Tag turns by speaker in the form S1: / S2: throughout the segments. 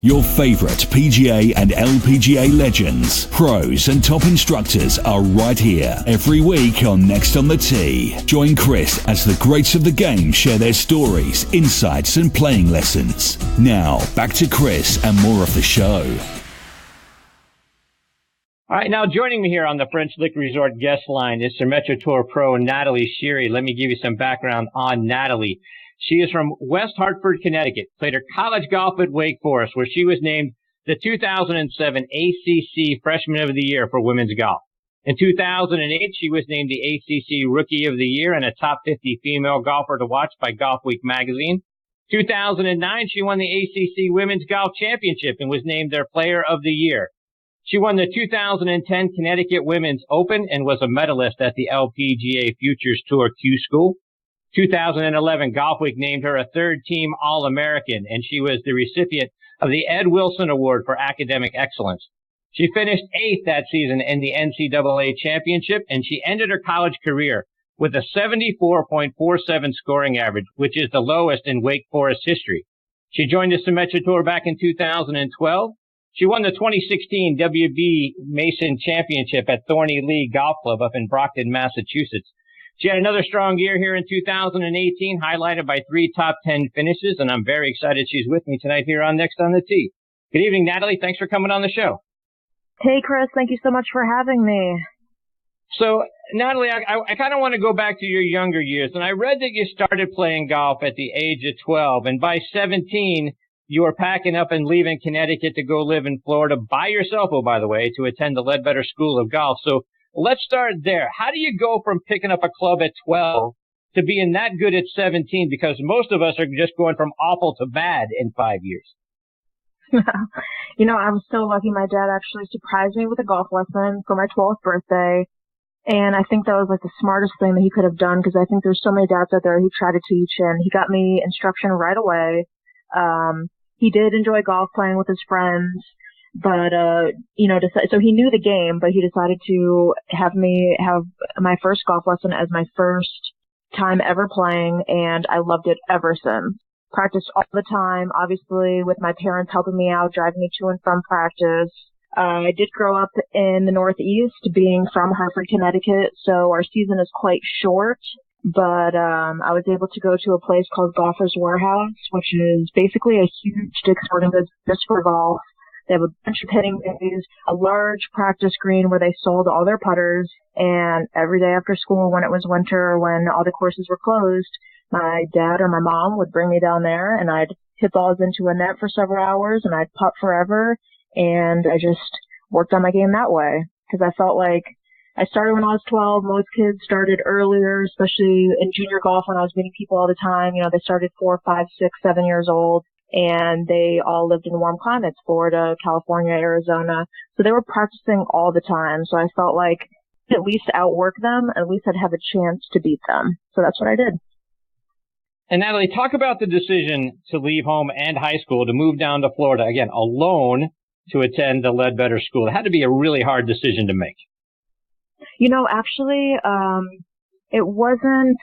S1: Your favorite PGA and LPGA legends, pros and top instructors are right here every week on Next on the Tee. Join Chris as the greats of the game share their stories, insights and playing lessons. Now, back to Chris and more of the show.
S2: All right, now joining me here on the French Lick Resort guest line is Symetra Tour pro Natalie Sheary. Let me give you some background on Natalie. She is from West Hartford, Connecticut, played her college golf at Wake Forrest, where she was named the 2007 ACC Freshman of the Year for women's golf. In 2008, she was named the ACC Rookie of the Year and a top 50 female golfer to watch by Golf Week magazine. 2009, she won the ACC Women's Golf Championship and was named their Player of the Year. She won the 2010 Connecticut Women's Open and was a medalist at the LPGA Futures Tour Q School. 2011, Golf Week named her a third-team All-American, and she was the recipient of the Ed Wilson Award for Academic Excellence. She finished 8th that season in the NCAA Championship, and she ended her college career with a 74.47 scoring average, which is the lowest in Wake Forest history. She joined the Symetra Tour back in 2012. She won the 2016 WB Mason Championship at Thorny Lee Golf Club up in Brockton, Massachusetts. She had another strong year here in 2018, highlighted by 3 top 10 finishes, and I'm very excited she's with me tonight here on Next on the Tee. Good evening, Natalie. Thanks for coming on the show.
S3: Hey, Chris. Thank you so much for having me.
S2: So, Natalie, I kind of want to go back to your younger years, and I read that you started playing golf at the age of 12, and by 17, you were packing up and leaving Connecticut to go live in Florida by yourself, oh, by the way, to attend the Ledbetter School of Golf. So, let's start there. How do you go from picking up a club at 12 to being that good at 17? Because most of us are just going from awful to bad in 5 years.
S3: You know, I was so lucky. My dad actually surprised me with a golf lesson for my 12th birthday. And I think that was like the smartest thing that he could have done, because I think there's so many dads out there who try to teach, and he got me instruction right away. He did enjoy golf, playing with his friends. But, so he knew the game, but he decided to have me have my first golf lesson as my first time ever playing, and I loved it ever since. Practiced all the time, obviously with my parents helping me out, driving me to and from practice. I did grow up in the Northeast, being from Hartford, Connecticut, so our season is quite short. But I was able to go to a place called Golfers Warehouse, which is basically a huge Dick's Sporting Goods just for golf. They have a bunch of hitting bays, a large practice green where they sold all their putters, and every day after school, when it was winter or when all the courses were closed, my dad or my mom would bring me down there, and I'd hit balls into a net for several hours, and I'd putt forever, and I just worked on my game that way, because I felt like I started when I was 12. Most kids started earlier, especially in junior golf when I was meeting people all the time. You know, they started 4, 5, 6, 7 years old. And they all lived in warm climates, Florida, California, Arizona. So they were practicing all the time. So I felt like at least outwork them, at least I'd have a chance to beat them. So that's what I did.
S2: And Natalie, talk about the decision to leave home and high school to move down to Florida, again, alone to attend the Ledbetter School. It had to be a really hard decision to make.
S3: You know, actually, it wasn't...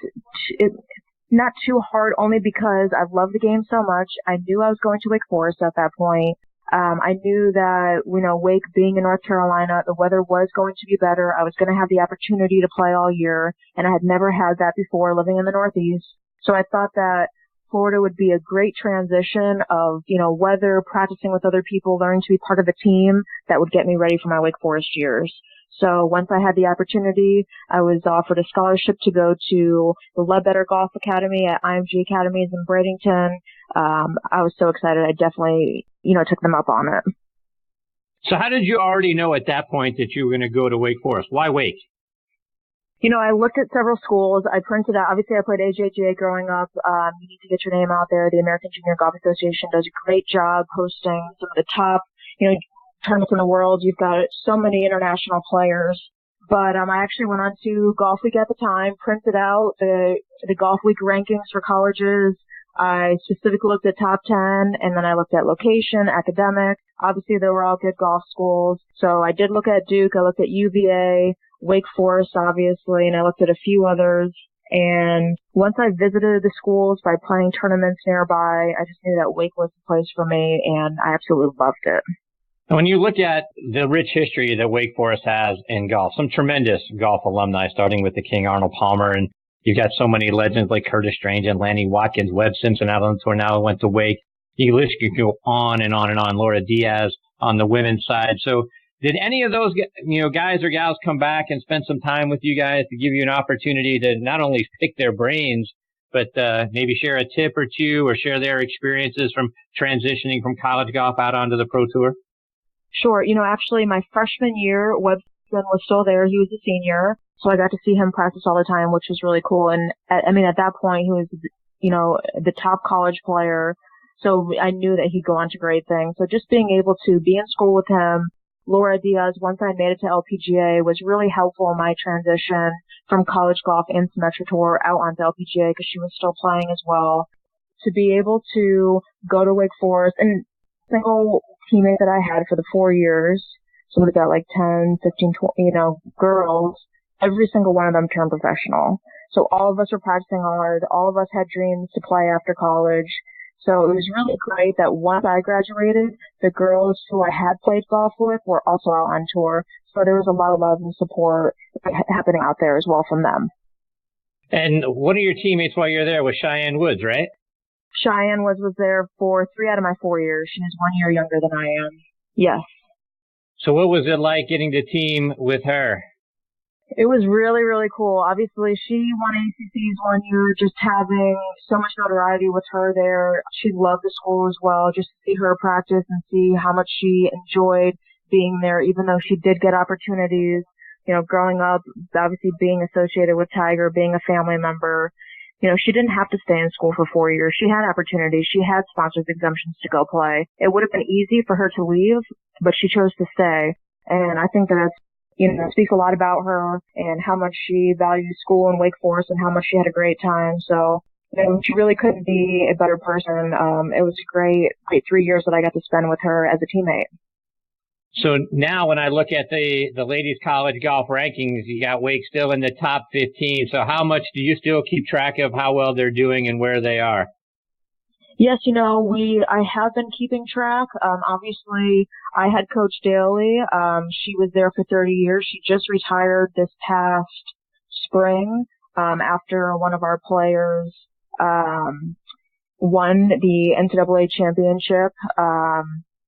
S3: Not too hard, only because I've loved the game so much. I knew I was going to Wake Forest at that point. I knew that, you know, Wake being in North Carolina, the weather was going to be better. I was going to have the opportunity to play all year, and I had never had that before living in the Northeast. So I thought that Florida would be a great transition of, you know, weather, practicing with other people, learning to be part of a team that would get me ready for my Wake Forest years. So once I had the opportunity, I was offered a scholarship to go to the Ledbetter Golf Academy at IMG Academy in Bradenton. I was so excited. I definitely, you know, took them up on it.
S2: So how did you already know at that point that you were going to go to Wake Forest? Why Wake?
S3: You know, I looked at several schools. I printed out, obviously I played AJGA growing up. You need to get your name out there. The American Junior Golf Association does a great job hosting some of the top, you know, tournaments in the world. You've got so many international players. But I actually went on to Golf Week at the time, printed out the Golf Week rankings for colleges. I specifically looked at top 10, and then I looked at location, academic. Obviously, they were all good golf schools. So I did look at Duke. I looked at UVA, Wake Forest, obviously, and I looked at a few others. And once I visited the schools by playing tournaments nearby, I just knew that Wake was the place for me, and I absolutely loved it.
S2: And when you look at the rich history that Wake Forest has in golf, some tremendous golf alumni, starting with the King Arnold Palmer, and you've got so many legends like Curtis Strange and Lanny Watkins, Webb Simpson out on the tour now went to Wake. You list could go on and on and on. Laura Diaz on the women's side. So did any of those, guys or gals come back and spend some time with you guys to give you an opportunity to not only pick their brains, but maybe share a tip or two or share their experiences from transitioning from college golf out onto the pro tour?
S3: Sure. Actually, my freshman year, Webb was still there. He was a senior, so I got to see him practice all the time, which was really cool. And at that point, he was, the top college player, so I knew that he'd go on to great things. So just being able to be in school with him, Laura Diaz, once I made it to LPGA, was really helpful in my transition from college golf and Symetra Tour out onto LPGA because she was still playing as well. To be able to go to Wake Forest and single teammate that I had for the 4 years, so we got like 10, 15, 20, girls, every single one of them turned professional. So all of us were practicing hard. All of us had dreams to play after college. So it was really great that once I graduated, the girls who I had played golf with were also out on tour. So there was a lot of love and support happening out there as well from them.
S2: And one of your teammates while you're there was Cheyenne Woods, right?
S3: Cheyenne was there for 3 out of my 4 years. She is 1 year younger than I am. Yes.
S2: So what was it like getting to team with her?
S3: It was really, really cool. Obviously, she won ACCs 1 year, just having so much notoriety with her there. She loved the school as well, just to see her practice and see how much she enjoyed being there, even though she did get opportunities, growing up, obviously being associated with Tiger, being a family member. She didn't have to stay in school for 4 years. She had opportunities. She had sponsors exemptions to go play. It would have been easy for her to leave, but she chose to stay. And I think that's, speaks a lot about her and how much she values school in Wake Forest and how much she had a great time. So, she really couldn't be a better person. It was a great 3 years that I got to spend with her as a teammate.
S2: So now when I look at the ladies college golf rankings, you got Wake still in the top 15. So how much do you still keep track of how well they're doing and where they are?
S3: Yes, I have been keeping track. Obviously, I had Coach Daly. She was there for 30 years. She just retired this past spring after one of our players won the NCAA championship.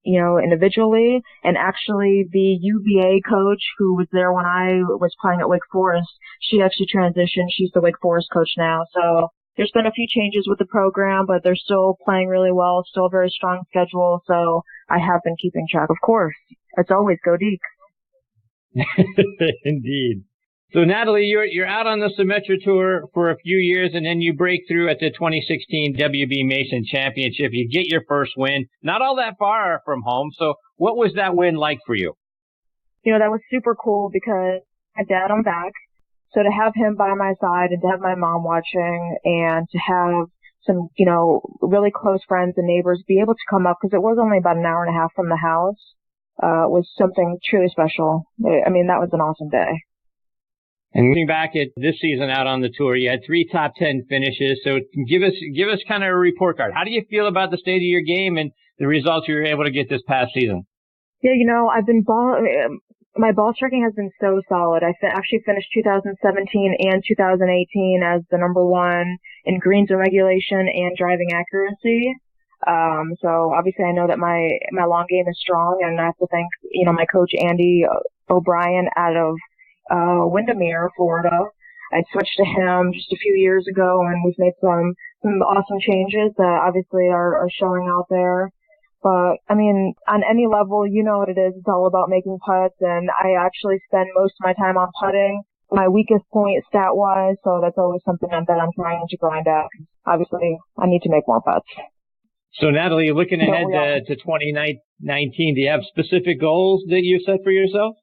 S3: Individually, and actually the UVA coach who was there when I was playing at Wake Forest, she actually transitioned. She's the Wake Forest coach now. So there's been a few changes with the program, but they're still playing really well, still a very strong schedule. So I have been keeping track, of course. It's always go Deeks.
S2: Indeed. So Natalie, you're out on the Symetra Tour for a few years, and then you break through at the 2016 WB Mason Championship. You get your first win, not all that far from home. So what was that win like for you?
S3: That was super cool because my dad on back. So to have him by my side and to have my mom watching and to have some, really close friends and neighbors be able to come up, because it was only about an hour and a half from the house, was something truly special. That was an awesome day.
S2: And looking back at this season out on the tour, you had 3 top 10 finishes. So give us kind of a report card. How do you feel about the state of your game and the results you were able to get this past season?
S3: Yeah, my ball striking has been so solid. I actually finished 2017 and 2018 as the number 1 in greens and regulation and driving accuracy. So obviously I know that my long game is strong, and I have to thank, my coach Andy O'Brien out of Windermere, Florida. I switched to him just a few years ago, and we've made some awesome changes that obviously are showing out there. But, on any level, you know what it is. It's all about making putts, and I actually spend most of my time on putting. My weakest point stat-wise, so that's always something that I'm trying to grind at. Obviously, I need to make more putts.
S2: So, Natalie, looking ahead to 2019, do you have specific goals that you set for yourself?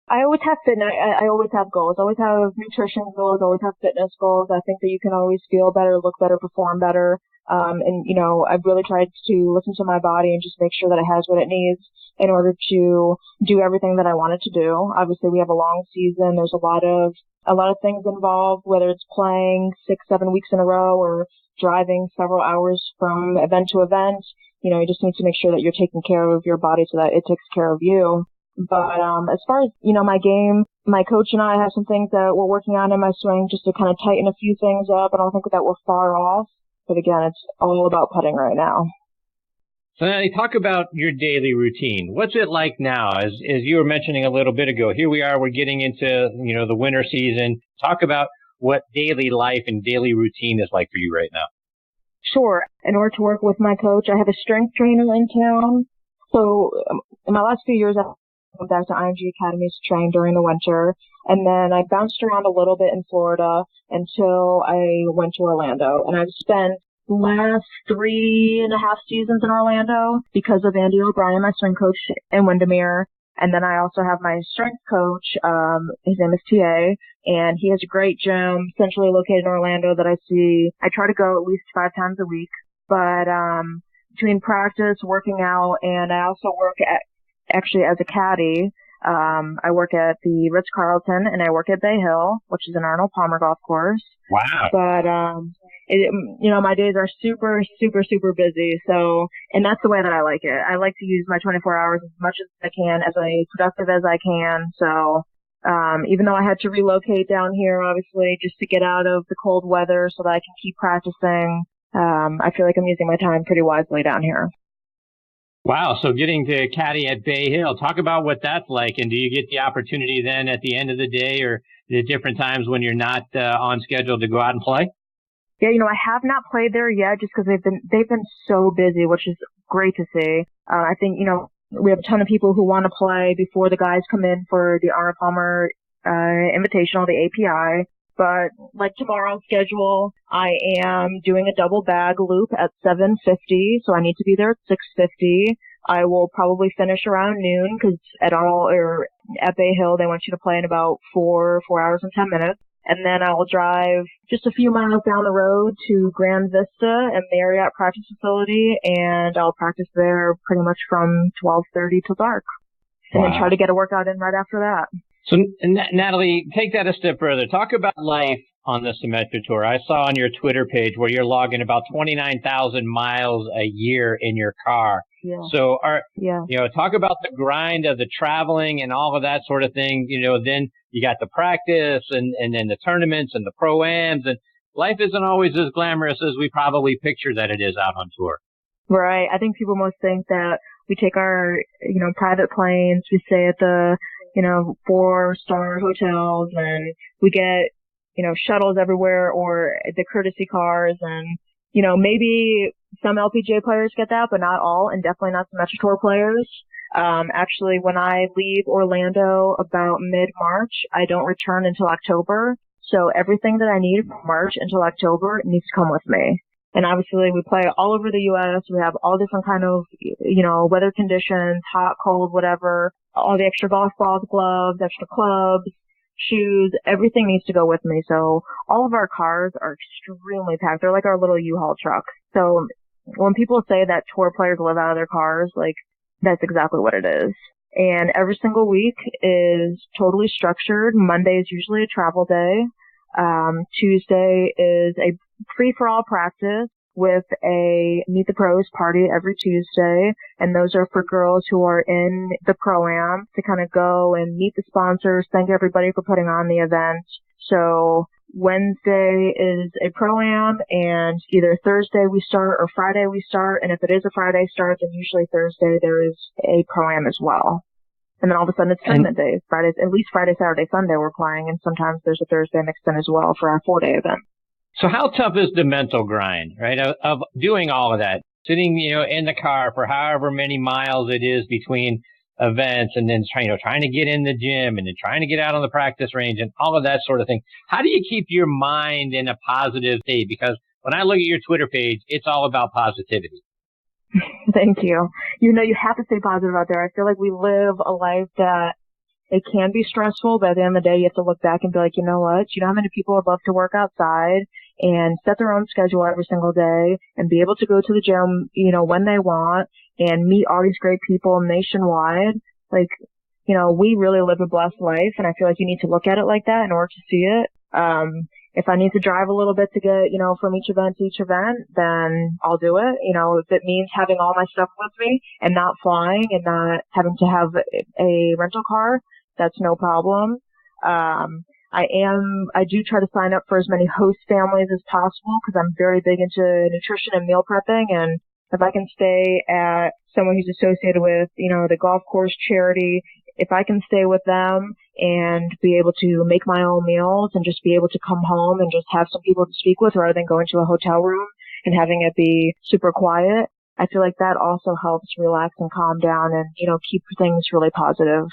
S3: I always have fitness. I always have goals. I always have nutrition goals. I always have fitness goals. I think that you can always feel better, look better, perform better. I've really tried to listen to my body and just make sure that it has what it needs in order to do everything that I want it to do. Obviously, we have a long season. There's a lot of a lot of things involved, whether it's playing 6-7 weeks in a row or driving several hours from event to event. You just need to make sure that you're taking care of your body so that it takes care of you. But as far as, my game, my coach and I have some things that we're working on in my swing just to kind of tighten a few things up. I don't think that we're far off. But again, it's all about putting right now.
S2: So now talk about your daily routine. What's it like now? As you were mentioning a little bit ago, here we are, we're getting into, the winter season. Talk about what daily life and daily routine is like for you right now.
S3: Sure. In order to work with my coach, I have a strength trainer in town. So in my last few years, I went back to IMG Academy to train during the winter. And then I bounced around a little bit in Florida until I went to Orlando. And I've spent the last 3.5 seasons in Orlando because of Andy O'Brien, my swing coach in Windermere. And then I also have my strength coach. His name is TA, and he has a great gym centrally located in Orlando that I see. I try to go at least 5 times a week. But between practice, working out, and I also work actually as a caddy. I work at the Ritz-Carlton and I work at Bay Hill, which is an Arnold Palmer golf course.
S2: Wow.
S3: But, my days are super, super, super busy. So, and that's the way that I like it. I like to use my 24 hours as much as I can, as productive as I can. So, even though I had to relocate down here, obviously, just to get out of the cold weather so that I can keep practicing, I feel like I'm using my time pretty wisely down here.
S2: Wow. So getting to caddy at Bay Hill, talk about what that's like. And do you get the opportunity then at the end of the day or the different times when you're not on schedule to go out and play?
S3: Yeah, I have not played there yet just because they've been so busy, which is great to see. I think, we have a ton of people who want to play before the guys come in for the Arnold Palmer Invitational, the API. But like tomorrow's schedule, I am doing a double bag loop at 7:50, so I need to be there at 6:50. I will probably finish around noon because at Bay Hill they want you to play in about 4 hours and 10 minutes. And then I will drive just a few miles down the road to Grand Vista and Marriott practice facility, and I'll practice there pretty much from 12:30 till dark. And then try to get a workout in right after that.
S2: So, Natalie, take that a step further. Talk about life on the Symetra Tour. I saw on your Twitter page where you're logging about 29,000 miles a year in your car.
S3: Yeah.
S2: So, talk about the grind of the traveling and all of that sort of thing. Then you got the practice and then the tournaments and the pro-ams. And life isn't always as glamorous as we probably picture that it is out on tour.
S3: Right. I think people most think that we take our, private planes, we stay at the 4-star hotels, and we get, shuttles everywhere or the courtesy cars. And, maybe some LPGA players get that, but not all, and definitely not Symetra Tour players. Actually, when I leave Orlando about mid-March, I don't return until October. So everything that I need from March until October needs to come with me. And obviously we play all over the U.S. We have all different kind of, weather conditions, hot, cold, whatever, all the extra golf balls, gloves, extra clubs, shoes, everything needs to go with me. So all of our cars are extremely packed. They're like our little U-Haul trucks. So when people say that tour players live out of their cars, that's exactly what it is. And every single week is totally structured. Monday is usually a travel day. Tuesday is a free-for-all practice with a Meet the Pros party every Tuesday. And those are for girls who are in the Pro-Am to kind of go and meet the sponsors, thank everybody for putting on the event. So Wednesday is a Pro-Am, and either Thursday we start or Friday we start. And if it is a Friday start, then usually Thursday there is a Pro-Am as well. And then all of a sudden it's tournament days. Fridays, at least Friday, Saturday, Sunday we're playing, and sometimes there's a Thursday mixed in as well for our 4-day event.
S2: So how tough is the mental grind, right, of doing all of that? Sitting, in the car for however many miles it is between events, and then trying to get in the gym, and then trying to get out on the practice range and all of that sort of thing. How do you keep your mind in a positive state? Because when I look at your Twitter page, it's all about positivity.
S3: Thank you. You have to stay positive out there. I feel like we live a life that it can be stressful, but at the end of the day, you have to look back and be like, you know what? How many people would love to work outside and set their own schedule every single day and be able to go to the gym, when they want and meet all these great people nationwide? we really live a blessed life, and I feel like you need to look at it like that in order to see it. If I need to drive a little bit to get, from each event to each event, then I'll do it. If it means having all my stuff with me and not flying and not having to have a rental car, that's no problem. I do try to sign up for as many host families as possible because I'm very big into nutrition and meal prepping. And if I can stay at someone who's associated with, the golf course charity, if I can stay with them and be able to make my own meals and just be able to come home and just have some people to speak with rather than going to a hotel room and having it be super quiet, I feel like that also helps relax and calm down and, keep things really positive.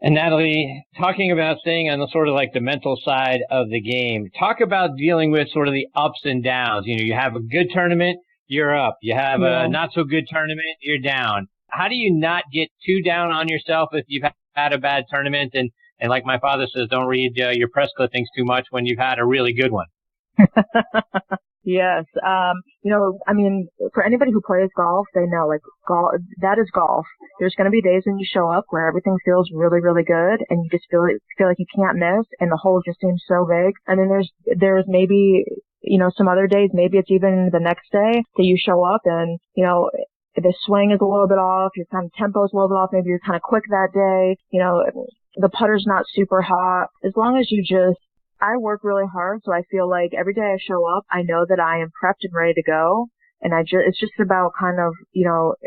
S2: And Natalie, talking about staying on the sort of like the mental side of the game, talk about dealing with sort of the ups and downs. You have a good tournament, you're up. You have a not so good tournament, you're down. How do you not get too down on yourself if you've had a bad tournament? And like my father says, don't read your press clippings too much when you've had a really good one.
S3: Yes. For anybody who plays golf, they know, golf, that is golf. There's going to be days when you show up where everything feels really, really good and you just feel like you can't miss and the hole just seems so big. And then there's maybe, some other days, maybe it's even the next day that you show up and, the swing is a little bit off, your kind of tempo is a little bit off, maybe you're kind of quick that day, the putter's not super hot. As long as I work really hard, so I feel like every day I show up, I know that I am prepped and ready to go. And it's just about kind of,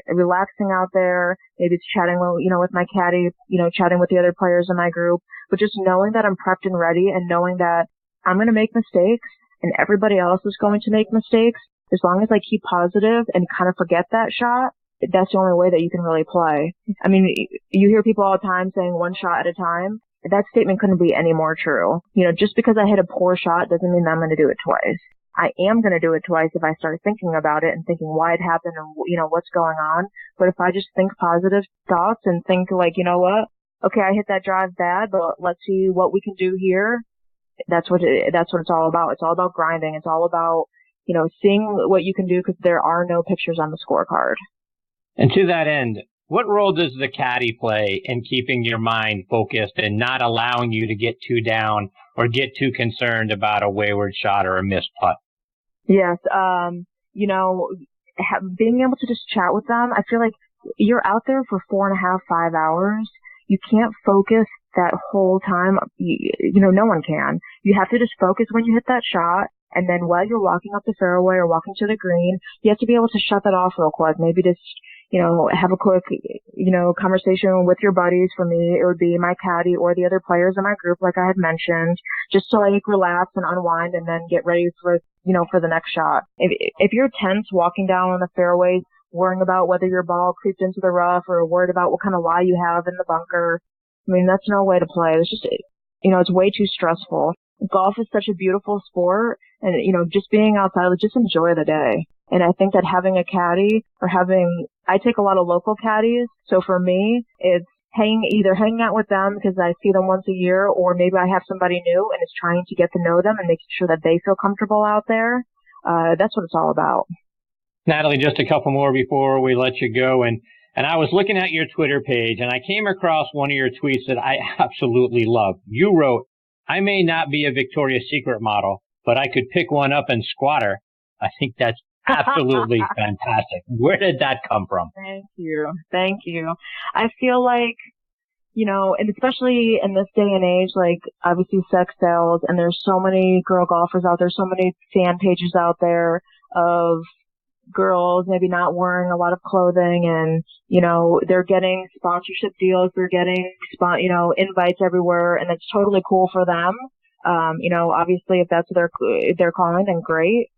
S3: relaxing out there. Maybe it's chatting, with my caddy, chatting with the other players in my group, but just knowing that I'm prepped and ready and knowing that I'm going to make mistakes and everybody else is going to make mistakes. As long as I keep positive and kind of forget that shot, that's the only way that you can really play. I mean, you hear people all the time saying one shot at a time. That statement couldn't be any more true. Just because I hit a poor shot doesn't mean that I'm going to do it twice. I am going to do it twice if I start thinking about it and thinking why it happened and, what's going on. But if I just think positive thoughts and think like, what? Okay, I hit that drive bad, but let's see what we can do here. That's what it's all about. It's all about grinding. It's all about, seeing what you can do because there are no pictures on the scorecard.
S2: And to that end, what role does the caddy play in keeping your mind focused and not allowing you to get too down or get too concerned about a wayward shot or a missed putt?
S3: Yes. Being able to just chat with them, I feel like you're out there for 4.5, 5 hours. You can't focus that whole time. No one can. You have to just focus when you hit that shot. And then while you're walking up the fairway or walking to the green, you have to be able to shut that off real quick. Maybe just, have a quick, conversation with your buddies. For me, it would be my caddy or the other players in my group, like I had mentioned, just to relax and unwind and then get ready for the next shot. If you're tense walking down on the fairway, worrying about whether your ball creeps into the rough or worried about what kind of lie you have in the bunker, I mean, that's no way to play. It's just, it's way too stressful. Golf is such a beautiful sport and, just being outside, just enjoy the day. And I think that having a caddy I take a lot of local caddies. So for me, it's either hanging out with them because I see them once a year or maybe I have somebody new and it's trying to get to know them and making sure that they feel comfortable out there. That's what it's all about.
S2: Natalie, just a couple more before we let you go. And I was looking at your Twitter page and I came across one of your tweets that I absolutely love. You wrote, "I may not be a Victoria's Secret model, but I could pick one up and squat her." I think that's absolutely fantastic. Where did that come from?
S3: Thank you. I feel like, and especially in this day and age, obviously sex sells and there's so many girl golfers out there, so many fan pages out there of girls maybe not wearing a lot of clothing and, they're getting sponsorship deals, they're getting, invites everywhere and it's totally cool for them. Obviously if that's their calling, then great.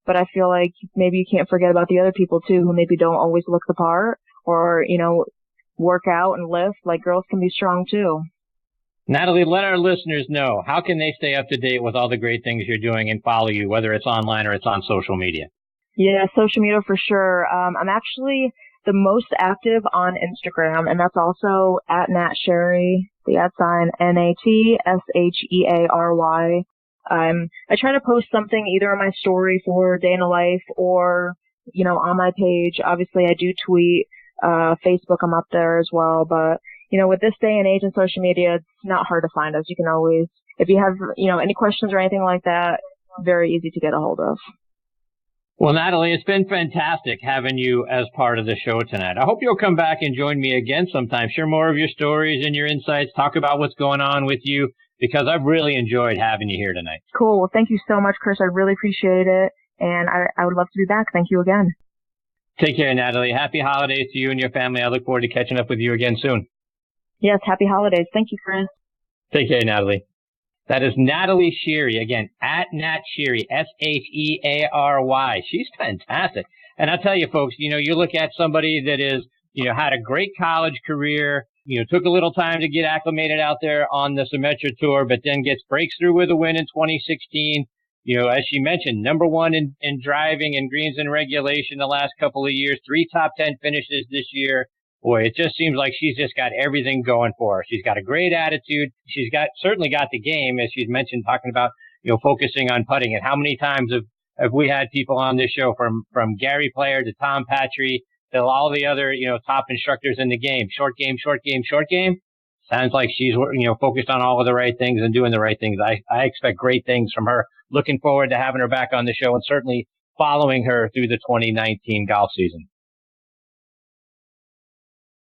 S3: But I feel like maybe you can't forget about the other people too who maybe don't always look the part or, work out and lift. Like girls can be strong too.
S2: Natalie, let our listeners know, how can they stay up to date with all the great things you're doing and follow you, whether it's online or it's on social media?
S3: Yeah, social media for sure. I'm actually the most active on Instagram, and that's also at Nat Sheary, the @ NATSHEARY. I try to post something either on my story for day in a life or, on my page. Obviously, I do tweet. Facebook, I'm up there as well. But, with this day and age in social media, it's not hard to find us. You can always, if you have, any questions or anything like that, very easy to get a hold of.
S2: Well, Natalie, it's been fantastic having you as part of the show tonight. I hope you'll come back and join me again sometime. Share more of your stories and your insights. Talk about what's going on with you, because I've really enjoyed having you here tonight.
S3: Cool. Well, thank you so much, Chris. I really appreciate it. And I would love to be back. Thank you again.
S2: Take care, Natalie. Happy holidays to you and your family. I look forward to catching up with you again soon.
S3: Yes, happy holidays. Thank you, Chris.
S2: Take care, Natalie. That is Natalie Sheary. Again, at Nat Sheary, Sheary. She's fantastic. And I'll tell you, folks, you look at somebody that is, had a great college career, took a little time to get acclimated out there on the Symetra Tour, but then breaks through with a win in 2016. As she mentioned, number one in driving and greens and regulation the last couple of years, 3 top 10 finishes this year. Boy, it just seems like she's just got everything going for her. She's got a great attitude. She's certainly got the game, as she's mentioned, talking about, focusing on putting. And how many times have we had people on this show from Gary Player to Tom Patry to all the other, top instructors in the game. Short game, short game, short game. Sounds like she's, focused on all of the right things and doing the right things. I expect great things from her. Looking forward to having her back on the show and certainly following her through the 2019 golf season.